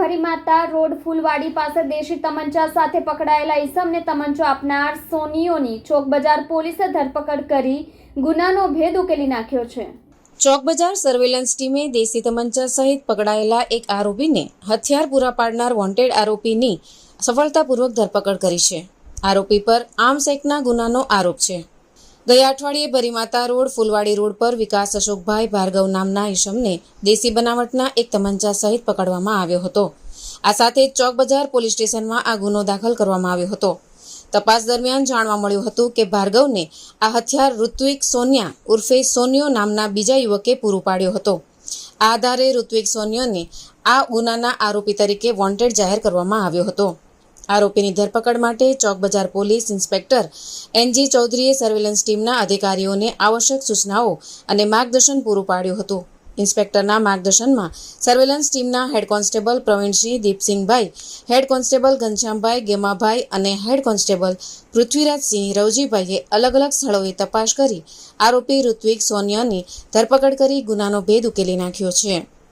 Bharimata road Phulwadi પાસે દેશી તમંચા સાથે પકડાયેલા ઈસમને તમંચો આપનાર સોનીઓની ચોકબજાર પોલીસે ધરપકડ કરી ગુનાનો ભેદ ઉકેલી નાખ્યો છે। ચોકબજાર સર્વેલન્સ ટીમે દેશી તમંચા સહિત પકડાયેલા એક આરોપીને હથિયાર પૂરા પાડનાર વોન્ટેડ આરોપીની સફળતાપૂર્વક ધરપકડ કરી છે। આરોપી પર આર્મ્સ એક્ટના ગુનાનો આરોપ છે। ગયા અઠવાડિયે ભરીમાતા રોડ ફૂલવાડી રોડ પર વિકાસ અશોકભાઈ ભાર્ગવ નામના ઈસમને દેશી બનાવટના એક તમંચા સહિત પકડવામાં આવ્યો હતો। આ સાથે જ ચોકબજાર પોલીસ સ્ટેશનમાં આ ગુનો દાખલ કરવામાં આવ્યો હતો। તપાસ દરમિયાન જાણવા મળ્યું હતું કે ભાર્ગવને આ હથિયાર ઋત્વિક સોનિયા ઉર્ફે સોનિયો નામના બીજા યુવકે પૂરું પાડ્યો હતો। આ આધારે ઋત્વિક સોનિયોને આ ગુનાના આરોપી તરીકે વોન્ટેડ જાહેર કરવામાં આવ્યો હતો। આરોપીની ધરપકડ માટે ચોકબજાર પોલીસ ઇન્સ્પેક્ટર એનજી ચૌધરીએ સર્વેલન્સ ટીમના અધિકારીઓને આવશ્યક સૂચનાઓ અને માર્ગદર્શન પૂરું પાડ્યું હતું। ઇન્સ્પેક્ટરના માર્ગદર્શનમાં સર્વેલન્સ ટીમના head constable Pravinsinh Dipsinhbhai, head constable Ghanshyambhai Gemabhai અને હેડ કોન્સ્ટેબલ પૃથ્વીરાજસિંહ રવજીભાઈએ અલગ અલગ સ્થળોએ તપાસ કરી આરોપી ઋત્વિક સોનિયાની ધરપકડ કરી ગુનાનો ભેદ ઉકેલી નાખ્યો છે।